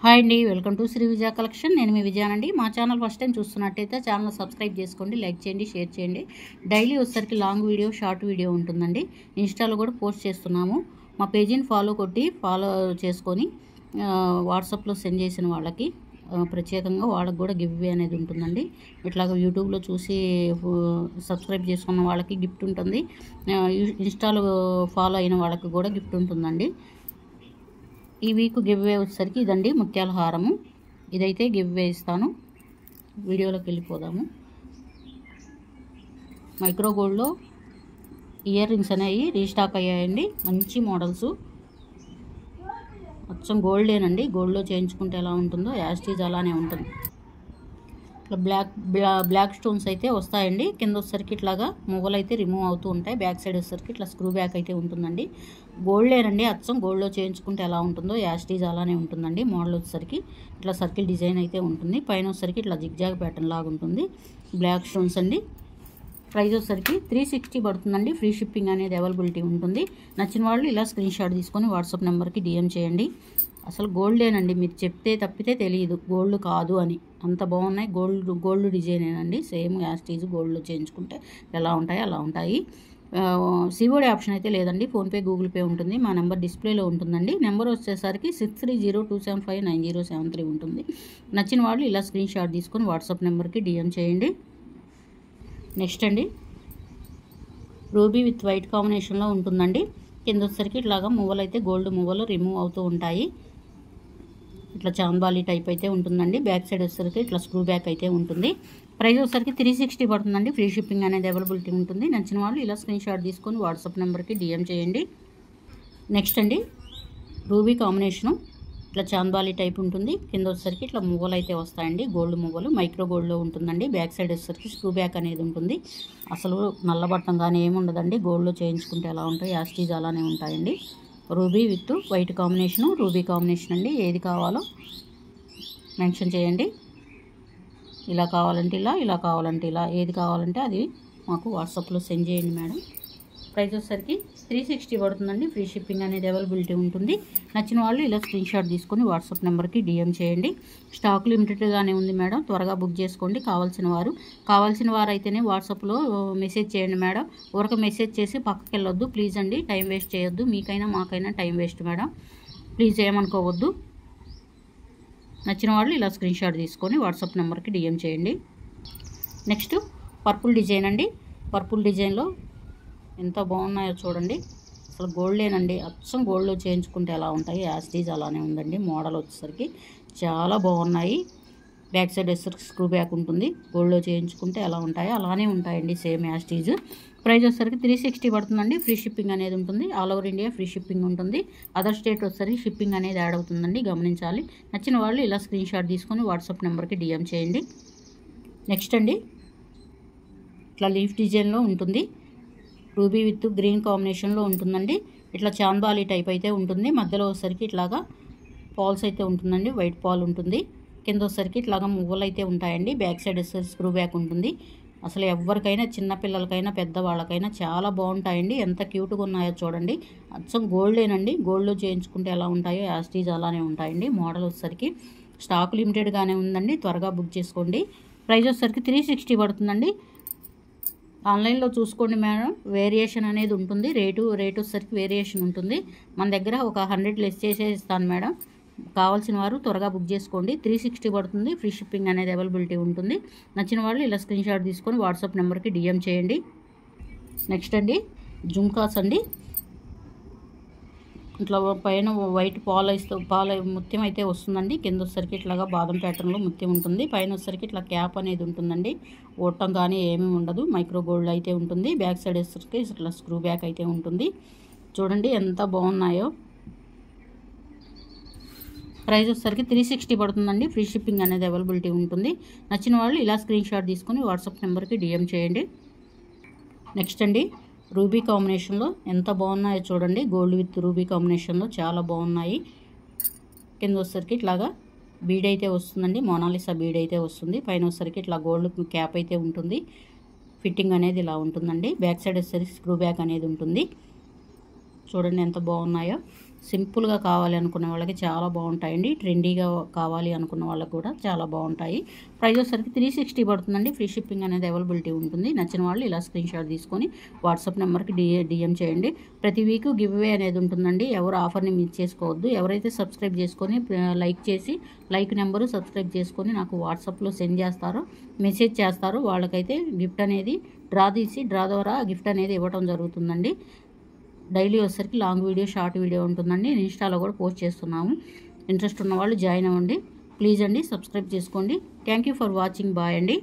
Hi అండి, welcome to Shri Vijaya collection. నేను మీ విజయానండి. మా ఛానల్ ఫస్ట్ టైం చూస్తున్నట్టయితే ఛానల్ సబ్స్క్రైబ్ చేసుకోండి, లైక్ చేయండి, షేర్ చేయండి. డైలీ వచ్చేసరికి లాంగ్ వీడియో, షార్ట్ వీడియో ఉంటుందండి. ఇన్స్టాలో కూడా పోస్ట్ చేస్తున్నాము. మా పేజీని ఫాలో చేసుకొని వాట్సాప్లో సెండ్ చేసిన వాళ్ళకి ప్రత్యేకంగా వాళ్ళకి కూడా గివ్ అవే అనేది ఉంటుందండి. ఇట్లాగ యూట్యూబ్లో చూసి సబ్స్క్రైబ్ చేసుకున్న వాళ్ళకి గిఫ్ట్ ఉంటుంది. ఇన్స్టాలో ఫాలో అయిన వాళ్ళకి కూడా గిఫ్ట్ ఉంటుందండి. ఈ వీక్ గివ్ అవే వచ్చేసరికి ఇదండి, ముత్యాల హారము. ఇదైతే గివ్ అవే ఇస్తాను. వీడియోలోకి వెళ్ళిపోదాము. మైక్రో గోల్డ్లో ఇయర్ రింగ్స్ అనేవి రీస్టాక్ అయ్యాయండి. మంచి మోడల్స్, అచ్చం గోల్డేనండి. గోల్డ్లో చేయించుకుంటే ఎలా ఉంటుందో యాస్టీజ్ అలానే ఉంటుంది. ఇట్లా బ్లాక్ స్టోన్స్ అయితే వస్తాయండి. కింద వచ్చేసరికి ఇట్లాగా మొగలు అయితే రిమూవ్ అవుతూ ఉంటాయి. బ్యాక్ సైడ్ వచ్చేసరికి ఇట్లా స్క్రూ బ్యాక్ అయితే ఉంటుందండి. గోల్డేనండి, అచ్చం గోల్డ్లో చేయించుకుంటే ఎలా ఉంటుందో యాస్టీజ్ అలానే ఉంటుందండి. మోడల్ వచ్చేసరికి ఇట్లా సర్కిల్ డిజైన్ అయితే ఉంటుంది. పైన వచ్చేసరికి ఇట్లా జిగ్జాగ్ ప్యాటర్న్ లాగా ఉంటుంది. బ్లాక్ స్టోన్స్ అండి. ప్రైస్ వచ్చేసరికి 360 పడుతుందండి. ఫ్రీ షిప్పింగ్ అనేది అవైలబిలిటీ ఉంటుంది. నచ్చిన వాళ్ళు ఇలా స్క్రీన్ షాట్ తీసుకొని వాట్సాప్ నెంబర్కి డిఎం చేయండి. అసలు గోల్డేనండి, మీరు చెప్తే తప్పితే తెలియదు గోల్డ్ కాదు అని. అంత బాగున్నాయి. గోల్డ్ డిజైనేనండి. సేమ్ యాస్టీజ్ గోల్డ్లో చేయించుకుంటే ఎలా ఉంటాయి అలా ఉంటాయి. సిఓడి ఆప్షన్ అయితే లేదండి. ఫోన్పే, గూగుల్ పే ఉంటుంది. మా నెంబర్ డిస్ప్లేలో ఉంటుందండి. నెంబర్ వచ్చేసరికి 6302759073 ఉంటుంది. నచ్చిన వాళ్ళు ఇలా స్క్రీన్ షాట్ తీసుకొని వాట్సాప్ నెంబర్కి డిఎం చేయండి. నెక్స్ట్ అండి, రూబీ విత్ వైట్ కాంబినేషన్లో ఉంటుందండి. కింద వచ్చేసరికి ఇట్లాగా మువ్వలు అయితే గోల్డ్ మువ్వలు రిమూవ్ అవుతూ ఉంటాయి. ఇట్లా చాంబాలి టైప్ అయితే ఉంటుందండి. బ్యాక్ సైడ్ వచ్చేసరికి ఇట్లా స్క్రూ బ్యాక్ అయితే ఉంటుంది. ప్రైస్ వచ్చేసరికి 360 పడుతుందండి. ఫ్రీ షిప్పింగ్ అనేది అవైలబిలిటీ ఉంటుంది. నచ్చిన వాళ్ళు ఇలా స్క్రీన్ షాట్ తీసుకొని వాట్సాప్ నెంబర్కి డిఎం చేయండి. నెక్స్ట్ అండి, రూబీ కాంబినేషను ఇట్లా చాంబాలి టైప్ ఉంటుంది. కింద వచ్చేసరికి ఇట్లా మువ్వలు అయితే వస్తాయండి. గోల్డ్ మువ్వలు మైక్రో గోల్డ్లో ఉంటుందండి. బ్యాక్ సైడ్ వచ్చేసరికి స్క్రూ బ్యాక్ అనేది ఉంటుంది. అసలు నల్లబట్టం కానీ ఏముండదండి. గోల్డ్లో చేయించుకుంటే ఎలా ఉంటాయి యాస్టీజ్ అలానే ఉంటాయండి. Ruby with white combination, ruby combination అండి. ఏది కావాలో మెన్షన్ చేయండి. ఇలా కావాలంటే ఇలా, ఇలా కావాలంటే ఇలా, ఏది కావాలంటే అది మాకు వాట్సాప్లో సెండ్ చేయండి మేడం. ప్రైస్ వచ్చేసరికి 360 పడుతుందండి. ఫ్రీ షిప్పింగ్ అనేది అవైలబిలిటీ ఉంటుంది. నచ్చిన వాళ్ళు ఇలా స్క్రీన్ షాట్ తీసుకొని వాట్సాప్ నెంబర్కి డిఎం చేయండి. స్టాక్ లిమిటెడ్గానే ఉంది మేడం. త్వరగా బుక్ చేసుకోండి. కావాల్సిన వారు అయితేనే వాట్సాప్లో మెసేజ్ చేయండి మేడం. ఊరక మెసేజ్ చేసి పక్కకి వెళ్ళొద్దు ప్లీజ్ అండి. టైం వేస్ట్ చేయొద్దు. మీకైనా మాకైనా టైం వేస్ట్ మేడం. ప్లీజ్ ఏమనుకోవద్దు. నచ్చిన వాళ్ళు ఇలా స్క్రీన్ షాట్ తీసుకొని వాట్సాప్ నెంబర్కి డిఎం చేయండి. నెక్స్ట్ పర్పుల్ డిజైన్ అండి. పర్పుల్ డిజైన్లో ఎంత బాగున్నాయో చూడండి. అసలు గోల్డేనండి, అచ్చం గోల్డ్లో చేయించుకుంటే ఎలా ఉంటాయి యాస్టీజ్ అలానే ఉందండి. మోడల్ వచ్చేసరికి చాలా బాగున్నాయి. బ్యాక్ సైడ్ వచ్చేసరికి స్క్రూ బ్యాక్ ఉంటుంది. గోల్డ్లో చేయించుకుంటే ఎలా ఉంటాయో అలానే ఉంటాయండి, సేమ్ యాస్టీజ్. ప్రైస్ వచ్చేసరికి 360 పడుతుందండి. ఫ్రీ షిప్పింగ్ అనేది ఉంటుంది. All over India free shipping ఉంటుంది. అదర్ స్టేట్ వచ్చేసరికి షిప్పింగ్ అనేది యాడ్ అవుతుందండి, గమనించాలి. నచ్చిన వాళ్ళు ఇలా స్క్రీన్ షాట్ తీసుకొని వాట్సాప్ నెంబర్కి డిఎం చేయండి. నెక్స్ట్ అండి, ఇట్లా లీఫ్ డిజైన్లో ఉంటుంది. రూబీ విత్ గ్రీన్ కాంబినేషన్లో ఉంటుందండి. ఇట్లా చాంబాలి టైప్ అయితే ఉంటుంది. మధ్యలో వచ్చేసరికి ఇట్లాగా పాల్స్ అయితే ఉంటుందండి. వైట్ పాల్ ఉంటుంది. కింద వచ్చేసరికి ఇట్లాగా మువ్వలు అయితే ఉంటాయండి. బ్యాక్ సైడ్ వచ్చేసరికి స్క్రూ బ్యాక్ ఉంటుంది. అసలు ఎవరికైనా, చిన్నపిల్లలకైనా పెద్దవాళ్ళకైనా చాలా బాగుంటాయండి. ఎంత క్యూట్గా ఉన్నాయో చూడండి. అచ్చం గోల్డేనండి. గోల్డ్లో చేయించుకుంటే ఎలా ఉంటాయో యాస్టీజ్ అలానే ఉంటాయండి. మోడల్ వచ్చేసరికి స్టాక్ లిమిటెడ్గానే ఉందండి. త్వరగా బుక్ చేసుకోండి. ప్రైస్ వచ్చేసరికి 360 పడుతుందండి. ఆన్లైన్లో చూసుకోండి మేడం, వేరియేషన్ అనేది ఉంటుంది. రేటు వచ్చేసరికి వేరియేషన్ ఉంటుంది. మన దగ్గర ఒక 100 లెస్ చేసే ఇస్తాను మేడం. కావాల్సిన వారు త్వరగా బుక్ చేసుకోండి. 360 పడుతుంది. ఫ్రీ షిప్పింగ్ అనేది అవైలబిలిటీ ఉంటుంది. నచ్చిన వాళ్ళు ఇలా స్క్రీన్ షాట్ తీసుకొని వాట్సాప్ నెంబర్కి డిఎం చేయండి. నెక్స్ట్ అండి, జుంకాస్ అండి. ఇట్లా పైన వైట్ పాల ముత్యం అయితే వస్తుందండి. కింద వచ్చేసరికి ఇట్లాగా బాదం ప్యాటర్న్లో ముత్యం ఉంటుంది. పైన వచ్చేసరికి ఇట్లా క్యాప్ అనేది ఉంటుందండి. ఓటం కానీ ఏమీ ఉండదు. మైక్రో గోల్డ్ అయితే ఉంటుంది. బ్యాక్ సైడ్ వచ్చేసరికి ఇట్లా స్క్రూ బ్యాక్ అయితే ఉంటుంది. చూడండి ఎంత బాగున్నాయో. ప్రైస్ వచ్చేసరికి 360 పడుతుందండి. ఫ్రీ షిప్పింగ్ అనేది అవైలబిలిటీ ఉంటుంది. నచ్చిన వాళ్ళు ఇలా స్క్రీన్ షాట్ తీసుకొని వాట్సాప్ నెంబర్కి డిఎం చేయండి. నెక్స్ట్ అండి, రూబీ కాంబినేషన్లో ఎంత బాగున్నాయో చూడండి. గోల్డ్ విత్ రూబీ కాంబినేషన్లో చాలా బాగున్నాయి. కింద వచ్చేసరికి ఇట్లాగా బీడ్ అయితే వస్తుందండి. మోనాలిసా బీడ్ అయితే వస్తుంది. పైన వచ్చేసరికి ఇట్లా గోల్డ్ క్యాప్ అయితే ఉంటుంది. ఫిట్టింగ్ అనేది ఇలా ఉంటుందండి. బ్యాక్ సైడ్ వచ్చేసరికి స్క్రూ బ్యాక్ అనేది ఉంటుంది. చూడండి ఎంత బాగున్నాయో. సింపుల్గా కావాలి అనుకునే వాళ్ళకి చాలా బాగుంటాయండి. ట్రెండీగా కావాలి అనుకున్న వాళ్ళకి కూడా చాలా బాగుంటాయి. ప్రైస్ వచ్చేసరికి 360 పడుతుందండి. ఫ్రీ షిప్పింగ్ అనేది అవైలబిలిటీ ఉంటుంది. నచ్చిన వాళ్ళు ఇలా స్క్రీన్ షాట్ తీసుకొని వాట్సాప్ నెంబర్కి డిఎం చేయండి. ప్రతి వీక్ గివ్ అవే అనేది ఉంటుందండి. ఎవరు ఆఫర్ని మిస్ చేసుకోవద్దు. ఎవరైతే సబ్స్క్రైబ్ చేసుకొని లైక్ చేసి లైక్ నెంబరు సబ్స్క్రైబ్ చేసుకొని నాకు వాట్సాప్లో సెండ్ చేస్తారో మెసేజ్ చేస్తారో వాళ్ళకైతే గిఫ్ట్ అనేది డ్రా ద్వారా గిఫ్ట్ అనేది ఇవ్వడం జరుగుతుందండి. డైలీ వచ్చేసరికి లాంగ్ వీడియో షార్ట్ వీడియో ఉంటుందండి. ఇన్స్టాలో కూడా పోస్ట్ చేస్తున్నాము. ఇంట్రెస్ట్ ఉన్న వాళ్ళు జాయిన్ అవ్వండి ప్లీజ్ అండి. సబ్స్క్రైబ్ చేసుకోండి. Thank you for watching. Bye అండి.